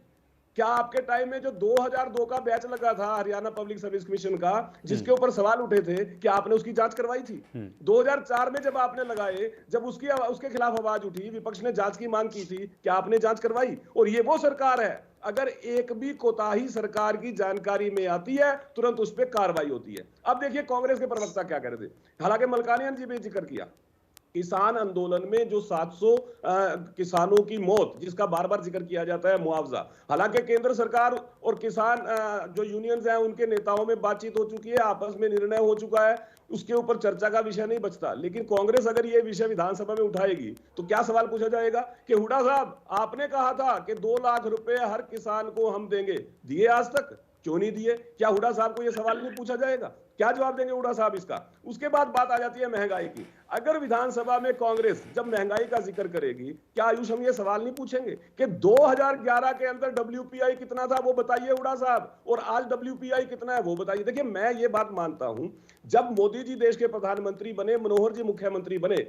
F: क्या आपके टाइम में जो 2002 का बैच लगा था हरियाणा पब्लिक सर्विस कमीशन का, जिसके ऊपर सवाल उठे थे, क्या आपने उसकी जांच करवाई थी? 2004 में जब आपने लगाए, जब उसके खिलाफ आवाज उठी, विपक्ष ने जांच की मांग की थी, क्या आपने जांच करवाई? और ये वो सरकार है, अगर एक भी कोताही सरकार की जानकारी में आती है तुरंत उस पर कार्रवाई होती है। अब देखिए कांग्रेस के प्रवक्ता क्या कह रहे थे। हालांकि मलकानियन जी भी जिक्र किया, किसान आंदोलन में जो 700 किसानों की मौत, जिसका बार बार जिक्र किया जाता है मुआवजा, हालांकि केंद्र सरकार और किसान जो यूनियंस हैं उनके नेताओं में बातचीत हो चुकी है, आपस में निर्णय हो चुका है, उसके ऊपर चर्चा का विषय नहीं बचता। लेकिन कांग्रेस अगर ये विषय विधानसभा में उठाएगी तो क्या सवाल पूछा जाएगा कि हुड्डा साहब आपने कहा था कि 2 लाख रुपए हर किसान को हम देंगे, दिए आज तक? क्यों नहीं दिए? क्या हुड्डा साहब को यह सवाल नहीं पूछा जाएगा? क्या जवाब देंगे हुड्डा साहब इसका? उसके बाद बात आ जाती है महंगाई की। अगर विधानसभा में कांग्रेस जब महंगाई का जिक्र करेगी, क्या आयुष हम ये सवाल नहीं पूछेंगे कि 2011 के अंदर WPI कितना था वो बताइए हुड्डा साहब, और आज WPI कितना है वो बताइए। देखिए, मैं ये बात मानता हूं, जब मोदी जी देश के प्रधानमंत्री बने, मनोहर जी मुख्यमंत्री बने,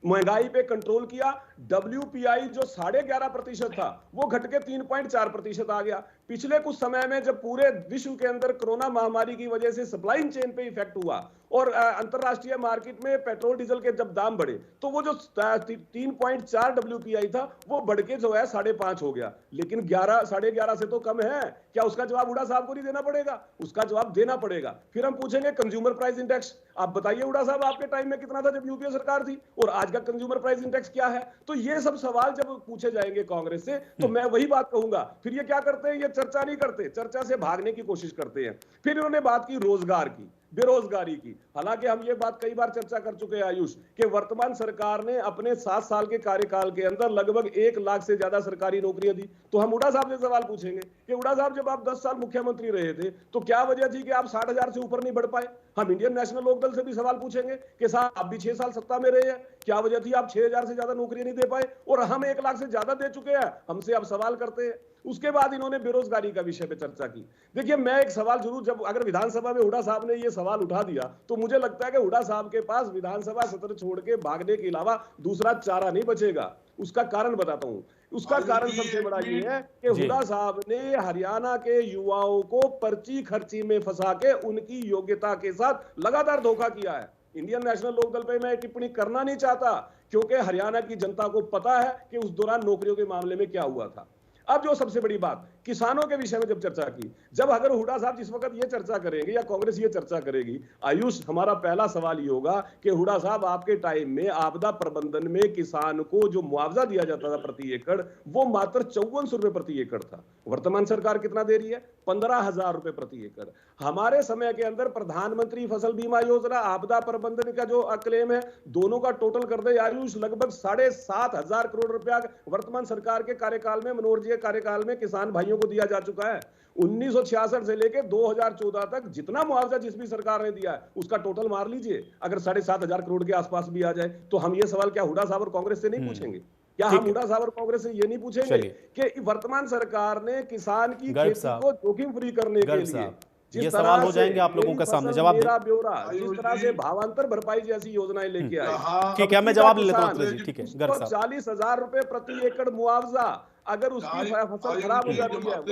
F: महंगाई पे कंट्रोल किया। WPI जो 11.5% था वो घट के 3.4% आ गया। पिछले कुछ समय में जब पूरे विश्व के अंदर कोरोना महामारी की वजह से सप्लाई चेन पे इफेक्ट हुआ और अंतरराष्ट्रीय मार्केट में पेट्रोल डीजल के जब दाम बढ़े तो वो जो 3.4 WPI था वो बढ़ के जो है 5.5 हो गया। लेकिन 11.5 से तो कम है। क्या उसका जवाब हुड्डा साहब को नहीं देना पड़ेगा? उसका जवाब देना पड़ेगा। फिर हम पूछेंगे कंज्यूमर प्राइस इंडेक्स, आप बताइए हुड्डा साहब आपके टाइम में कितना था जब यूपीए सरकार थी, और आज का कंज्यूमर प्राइस इंडेक्स क्या है? तो ये सब सवाल जब पूछे जाएंगे कांग्रेस से तो मैं वही बात कहूंगा। फिर ये क्या करते हैं, ये चर्चा नहीं करते, चर्चा से भागने की कोशिश करते हैं। फिर इन्होंने बात की रोजगार की। बेरोजगारी की। हालांकि हम ये बात कई बार चर्चा कर चुके हैं आयुष कि वर्तमान सरकार ने अपने 7 साल के कार्यकाल के अंदर लगभग 1 लाख से ज्यादा सरकारी नौकरियां दी। तो हम हुड्डा साहब से सवाल पूछेंगे कि हुड्डा साहब, जब आप 10 साल मुख्यमंत्री रहे थे तो क्या वजह थी कि आप 60,000 से ऊपर नहीं बढ़ पाए? हम इंडियन नेशनल लोकदल से भी सवाल पूछेंगे कि साहब आप भी 6 साल सत्ता में रहे हैं, क्या वजह थी आप 6,000 से ज्यादा नौकरी नहीं दे पाए? और हम 1 लाख से ज्यादा दे चुके हैं, हमसे आप सवाल करते हैं। उसके बाद इन्होंने बेरोजगारी का विषय पे चर्चा की। देखिए, मैं एक सवाल जरूर, जब अगर विधानसभा में हुड्डा साहब ने ये सवाल उठा दिया तो मुझे लगता है कि हुड्डा साहब के पास विधानसभा सत्र छोड़ के भागने के अलावा दूसरा चारा नहीं बचेगा। उसका कारण बताता हूं। उसका कारण सबसे बड़ा ये है कि हुड्डा साहब ने हरियाणा के युवाओं को पर्ची खर्ची में फंसा के उनकी योग्यता के साथ लगातार धोखा किया है। इंडियन नेशनल लोकदल पे मैं टिप्पणी करना नहीं चाहता, क्योंकि हरियाणा की जनता को पता है कि उस दौरान नौकरियों के मामले में क्या हुआ था। अब जो सबसे बड़ी बात, किसानों के विषय में जब चर्चा की, जब अगर हुड्डा साहब जिस वक्त ये चर्चा करेंगे या कांग्रेस ये चर्चा करेगी, आयुष, हमारा पहला सवाल ये होगा कि हुड्डा साहब, आपके टाइम में आपदा प्रबंधन में किसान को जो मुआवजा दिया जाता था प्रति एकड़, वो मात्र 5400 रुपए प्रति एकड़ था। वर्तमान सरकार कितना दे रही है? 15,000 रुपए प्रति एकड़। हमारे समय के अंदर प्रधानमंत्री फसल बीमा योजना, आपदा प्रबंधन का जो क्लेम है, दोनों का टोटल कर दे आयुष, लगभग 7,500 करोड़ रुपया वर्तमान सरकार के कार्यकाल में, मनोहर जी के कार्यकाल में किसान भाइयों को दिया जा चुका है। 1966 से लेके 2014 तक जितना मुआवजा जिस भी सरकार ने दिया है उसका टोटल मार लीजिए, अगर 7,500 करोड़ के आसपास भी आ जाए तो हम ये सवाल क्या हुड्डा साहब और कांग्रेस से नहीं पूछेंगे? क्या हम हुड्डा साहब और कांग्रेस से ये नहीं पूछेंगे कि वर्तमान सरकार ने किसान की खेती को जोखिम फ्री करने के लिए
A: ये सवाल हो जाएंगे आप लोगों के सामने, जवाब
F: मेरा ब्यौरा, जिस तरह से भावांतर भरपाई जैसी योजनाएं लेके आए,
A: ठीक है, मैं जवाब ले लेता हूं। ठीक है,
F: 40,000 रुपए प्रति एकड़ मुआवजा, अगर उसकी फसल खराब हो जाती है,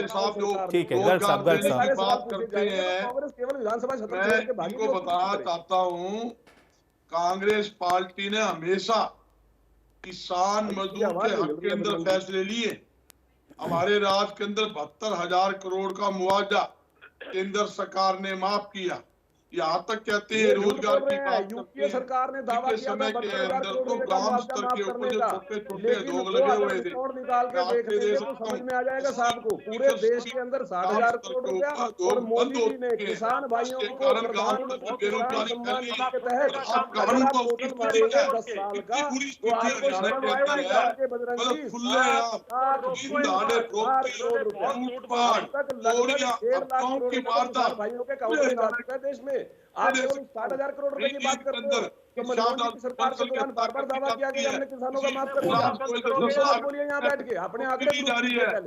A: ठीक है, गर्ग साहब
G: बात करते हैं,
F: कांग्रेस केवल विधानसभा सत्र
G: मैं इनको बताना चाहता हूँ, कांग्रेस पार्टी ने हमेशा किसान मजदूर के हक के अंदर फैसले लिए। हमारे राज के अंदर 72,000 करोड़ का मुआवजा केंद्र सरकार ने माफ किया। यहाँ तक कहते हैं रोजगार की बात
F: यूपीए सरकार ने दावा किया
G: समय के अंदर तो ग्राम स्तर के ऊपर जो छोटे छोटे उद्योग लगे हुए थे,
F: निकाल के देख लेंगे तो समझ में आ जाएगा साहब को। पूरे देश के अंदर 60,000 करोड़ रुपया और मोदी जी ने किसान भाइयों को प्रधानमंत्री सम्मान निधि के तहत 10 साल का, तो आपको शर्म आएगा के बजरंगी 7,00,000 भाइयों के अकाउंट में जा चुका है देश में। आप केवल 60,000 करोड़ रुपए की बात करते हो तो मनमोहन की सरकार के दौरान बार-बार दावा किया कि हमने किसानों का माफ कर दिया। बोलिए यहाँ बैठ के अपने आंकड़े
G: जा रही है,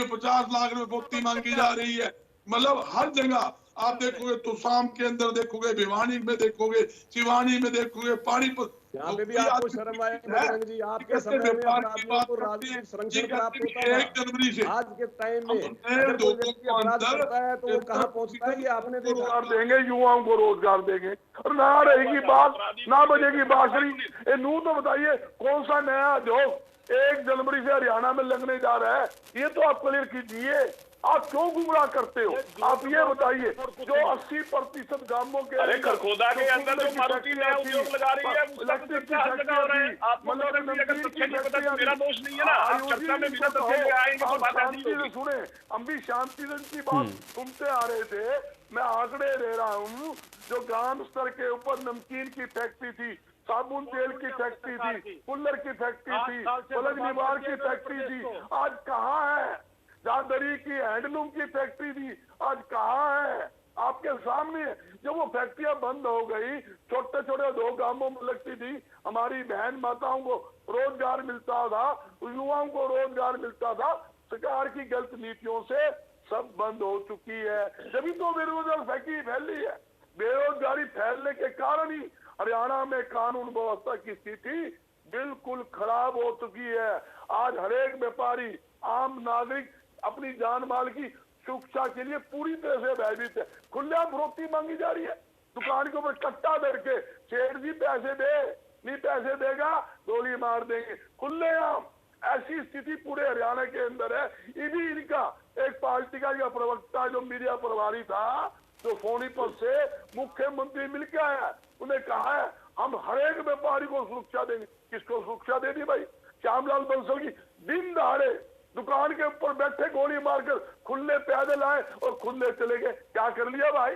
G: 50 लाख रुपए मुफ्ती मांगी जा रही है। मतलब हर जगह आप देखोगे तो शाम के अंदर देखोगे, भिवानी में देखोगे, सिवानी में देखोगे, पानीपत,
F: यहाँ पे भी आपको शर्म आएगा जी। आपके समय में अपराधियों को राजनीतिक संरक्षण प्राप्त होता है।
G: 1 जनवरी से
F: आज के टाइम में अगर कोई व्यक्ति अपराध करता है तो वो कहाँ पहुँचता है, ये आपने देखा।
H: रोजगार देंगे, युवाओं को रोजगार देंगे, और ना रहेगी बात, ना बजेगी बांसुरी। ये नू तो बताइए कौन सा नया उद्योग 1 जनवरी से हरियाणा में लगने जा रहा है, ये तो आप क्लियर कीजिए। आप क्यों गुमराह करते हो? आप ये बताइए, जो 80% गांवों के,
I: अरे खरखोदा के अंदर जो मारुति नया उद्योग लगा रही है, इलेक्ट्रिक की लगा रहे हैं, आप मतलब मेरा दोष नहीं है ना। आप चर्चा में बिना तथ्य के आएंगे तो बात ऐसी होगी।
H: सुने, हम भी शांति की बात सुनते आ रहे थे। मैं आंकड़े ले रहा हूँ, जो ग्राम स्तर के ऊपर नमकीन की फैक्ट्री थी, साबुन तेल की फैक्ट्री थी, कुल्लर की फैक्ट्री थी, पलक निवार की फैक्ट्री थी, आज कहाँ है? जादरी की हैंडलूम की फैक्ट्री थी, आज कहाँ है? आपके सामने। जब वो फैक्ट्रियां बंद हो गई, छोटे छोटे 2 गांवों में लगती थी, हमारी बहन माताओं को रोजगार मिलता था, युवाओं को रोजगार मिलता था। सरकार की गलत नीतियों से सब बंद हो चुकी है, जब तो बेरोजगारी फैली है। बेरोजगारी फैलने के कारण ही हरियाणा में कानून व्यवस्था की स्थिति बिल्कुल खराब हो चुकी है। आज हर एक व्यापारी, आम नागरिक अपनी जान माल की सुरक्षा के लिए पूरी तरह से भयभीत है। खुलेआम फरोख्ती मांगी जा रही है, दुकान के ऊपर कट्टा धर के, सेठ जी पैसे दे, नहीं पैसे देगा गोली मार देंगे, खुलेआम। ऐसी स्थिति पूरे हरियाणा के अंदर है। इन्हीं इनका एक पार्टी का प्रवक्ता जो मीडिया प्रभारी था, जो सोनीपत से मुख्यमंत्री मिलकर आया, उन्हें कहा है हम हर एक व्यापारी को सुरक्षा देंगे। किसको सुरक्षा दे दी भाई? श्यामलाल बंसल की दिन दहाड़े दुकान के ऊपर बैठे गोली मारकर खुले पैदल आए और खुले चले गए। क्या कर लिया भाई?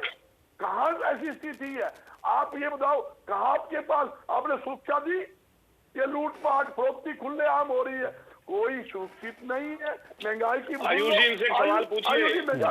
H: कहाँ ऐसी स्थिति है? आप ये बताओ, कहाँ आपके पास आपने सुरक्षा दी? ये लूटपाट फरोख्ती खुलेआम हो रही है, कोई सुरक्षित नहीं है। महंगाई की
I: आयुष जी इनसे एक सवाल पूछिए,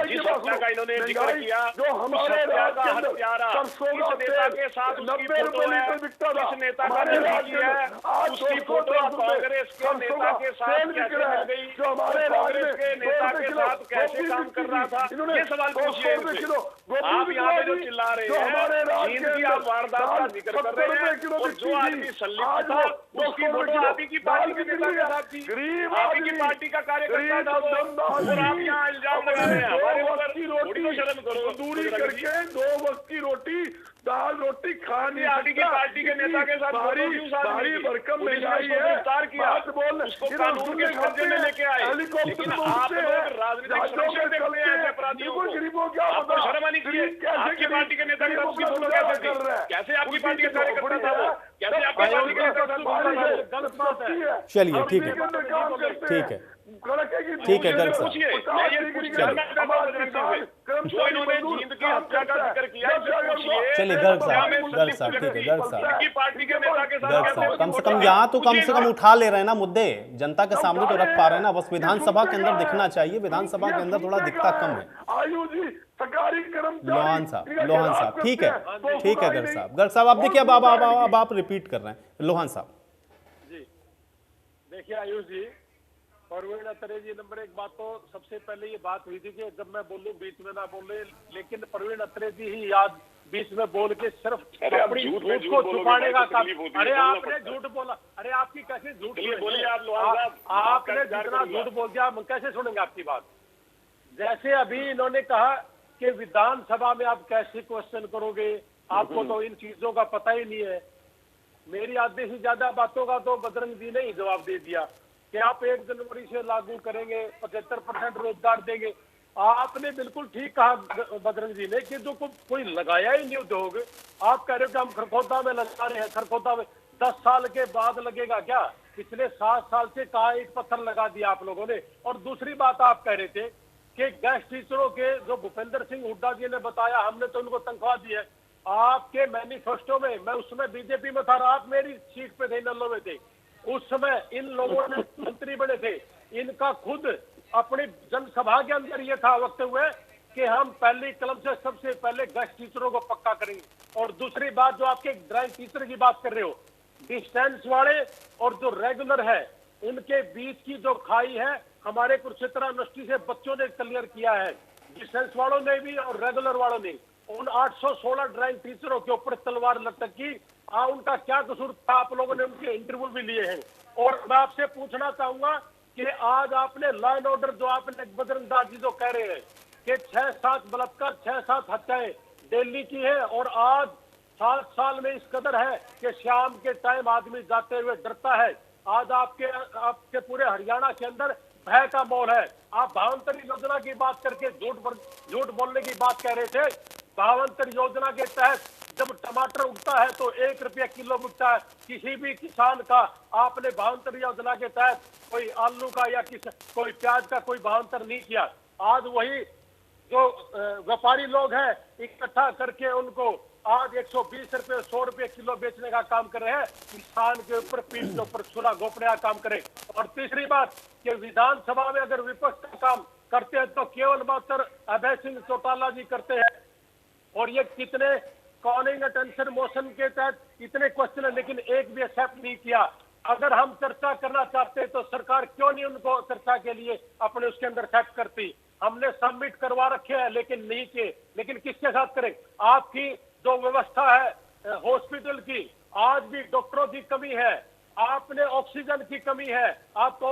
I: जिस हत्या का इन्होंने जिक्र किया,
H: जो हमारे राज्य के अंदर
I: सरसों का नेता के साथ 90 रुपए लीटर बिकता था, नेता का राज्य है, उसकी फोटो कांग्रेस के नेता के साथ कैसे मिल गई, जो हमारे कांग्रेस के नेता के साथ कैसे काम कर रहा था, ये सवाल पूछिए इनसे। आप यहाँ पे जो चिल्ला रहे हैं, जींद की आप वारदात का जिक्र कर रहे हैं, और जो आदमी संलिप्त था उसकी फोटो आप ही की पार्टी के नेता के साथ थी, आप ही की पार्टी का कार्यकर्ता था वो, और आप यहाँ इल्जाम लगा रहे हैं हमारे ऊपर। थोड़ी शर्म करो,
H: दूरी करके 2 वक्त की रोटी, दाल रोटी खानी।
I: आपकी की पार्टी के नेता के साथ
H: भारी भरकम महंगाई है,
I: गिरफ्तार किया, उसको कानून के कब्जे में लेके आए, लेकिन आप लोग राजनीतिक सुरक्षा देखते हैं अपराधियों को, आपको शर्म आनी चाहिए। आपकी पार्टी के नेता के साथ उसकी फोटो कैसे थी? कैसे आपकी पार्टी का कार्यकर्ता था वो? कैसे आपकी पार्टी के नेता था? गलत बात है।
A: चलिए ठीक है, ठीक है, ठीक है गर्ग साहब।
I: जो इन्होंने जींद की हत्या का जिक्र किया,
A: चलिए गर्ग साहब, गर्ग साहब ठीक है, गर्ग साहब,
I: पार्टी के नेता के साथ
A: गर्ग साहब कम से कम यहाँ तो कम से कम उठा ले रहे हैं ना मुद्दे, जनता के सामने तो रख पा रहे हैं ना। बस विधानसभा के अंदर दिखना चाहिए, विधानसभा के अंदर थोड़ा दिखता कम है। लोहान साहब ठीक है, ठीक है गर्ग साहब आप देखिए, अब आप रिपीट कर रहे हैं। लोहान साहब
I: जी देखिए, आयुष जी, परवीन अत्रे जी, नंबर एक बात तो सबसे पहले ये बात हुई थी कि जब मैं बोलूं बीच में ना बोले, लेकिन परवीन अत्रे जी ही याद बीच में बोल के सिर्फ अपनी झूठ को छुपाने का काम। अरे आपने झूठ बोला, अरे आपकी कैसे झूठ बोली? आपने जितना झूठ बोल दिया, हम कैसे सुनेंगे आपकी बात? जैसे अभी इन्होंने कहा कि विधानसभा में आप कैसे क्वेश्चन करोगे, आपको तो इन चीजों का पता ही नहीं है। मेरी आधे से ज्यादा बातों का तो बजरंग जी ने ही जवाब दे दिया कि आप 1 जनवरी से लागू करेंगे, 75% रोजगार देंगे। आपने बिल्कुल ठीक कहा बजरंग जी ने कि जो कोई लगाया ही नहीं उद्योग, आप कह रहे हो कि हम खरखोदा में लगा रहे हैं। खरखोदा में 10 साल के बाद लगेगा क्या? पिछले 7 साल से कहा ईंट पत्थर लगा दिया आप लोगों ने। और दूसरी बात आप कह रहे थे कि गेस्ट टीचरों के जो भूपेंद्र सिंह हुड्डा जी ने बताया, हमने तो उनको तनख्वाह दी है। आपके मैनिफेस्टो में, मैं उस समय बीजेपी में था, आप मेरी सीट पे थे, नल्लो में थे, उस समय इन लोगों ने मंत्री बने थे, इनका खुद अपनी जनसभा के अंदर ये था वक्त हुए कि हम पहली कलम से सबसे पहले गेस्ट टीचरों को पक्का करेंगे। और दूसरी बात, जो आपके ड्राइंग टीचर की बात कर रहे हो, डिस्टेंस वाले और जो रेगुलर है, उनके बीच की जो खाई है, हमारे कुरुक्षेत्र यूनिवर्सिटी से बच्चों ने क्लियर किया है, डिस्टेंस वालों ने भी और रेगुलर वालों ने। उन 816 ड्राइंग टीचरों के ऊपर तलवार लटकी, उनका क्या कसूर था? आप लोगों ने उनके इंटरव्यू भी लिए हैं। और मैं आपसे पूछना चाहूंगा कि आज आपने लॉ एंड ऑर्डर, जो आपने बजरंग दास जी जो कह रहे हैं कि 6-7 बलात्कार, 6-7 हत्याएं दिल्ली की है, और आज 7 साल में इस कदर है कि शाम के टाइम आदमी जाते हुए डरता है। आज आपके पूरे हरियाणा के अंदर भय का माहौल है। आप भावांतर योजना की बात करके झूठ बोलने की बात कह रहे थे। भावांतर योजना के तहत जब टमाटर उगता है तो 1 रुपया किलो बिकता है। किसी भी किसान का आपने भावांतर योजना के तहत कोई आलू का या कोई प्याज का कोई भावांतर नहीं किया। आज वही जो व्यापारी लोग हैं, इकट्ठा करके उनको आज 120 रुपए 100 रुपए किलो बेचने का काम कर रहे हैं। किसान के ऊपर, पीठ के ऊपर छुरा घोपने का काम करें। और तीसरी बात कि विधानसभा में अगर विपक्ष का काम करते हैं तो केवल मात्र अभय सिंह चौटाला जी करते हैं। और ये कितने कॉलिंग अटेंशन मोशन के तहत इतने क्वेश्चन है, लेकिन एक भी एक्सेप्ट नहीं किया। अगर हम चर्चा करना चाहते तो सरकार क्यों नहीं उनको चर्चा के लिए अपने उसके अंदर एक्सेप्ट करती? हमने सबमिट करवा रखे हैं लेकिन नहीं किए। लेकिन किसके साथ करें? आपकी जो व्यवस्था है हॉस्पिटल की, आज भी डॉक्टरों की कमी है, आपने ऑक्सीजन की कमी है, आप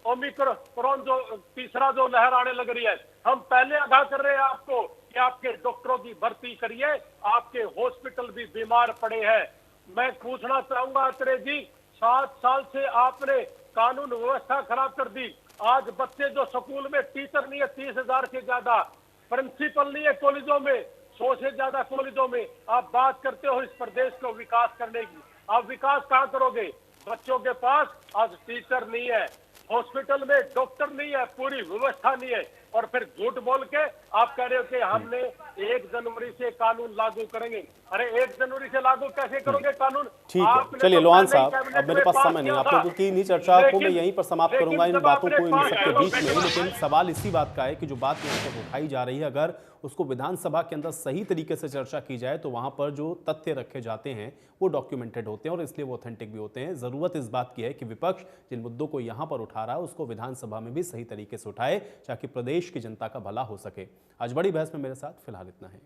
I: ओमिक्रॉन जो तीसरा जो लहर आने लग रही है, हम पहले आगाह कर रहे हैं आपको कि आपके डॉक्टरों की भर्ती करिए, आपके हॉस्पिटल भी बीमार पड़े हैं। मैं पूछना चाहूंगा अत्रे जी, 7 साल से आपने कानून व्यवस्था खराब कर दी। आज बच्चे जो स्कूल में टीचर नहीं है, 30,000 से ज्यादा, प्रिंसिपल नहीं है कॉलेजों में, 100 से ज्यादा कॉलेजों में, आप बात करते हो इस प्रदेश को विकास करने की। आप विकास कहाँ करोगे? बच्चों के पास आज टीचर नहीं है, हॉस्पिटल में डॉक्टर नहीं है, पूरी व्यवस्था नहीं है। और फिर झूठ बोल के आप कह रहे हो कि हमने 1 जनवरी से कानून लागू करेंगे। अरे 1 जनवरी से लागू कैसे करोगे कानून?
A: ठीक है, चलिए लोहान साहब, अब मेरे पास समय नहीं, आप लोगों की इन्हीं चर्चा को मैं यहीं पर समाप्त करूंगा, इन बातों को इन सबके बीच में। लेकिन सवाल इसी बात का है कि जो बात यहाँ पर उठाई जा रही है, अगर उसको विधानसभा के अंदर सही तरीके से चर्चा की जाए तो वहां पर जो तथ्य रखे जाते हैं वो डॉक्यूमेंटेड होते हैं और इसलिए वो ऑथेंटिक भी होते हैं। जरूरत इस बात की है कि विपक्ष जिन मुद्दों को यहां पर उठा रहा है उसको विधानसभा में भी सही तरीके से उठाए ताकि प्रदेश की जनता का भला हो सके। आज बड़ी बहस में मेरे साथ फिलहाल इतना है।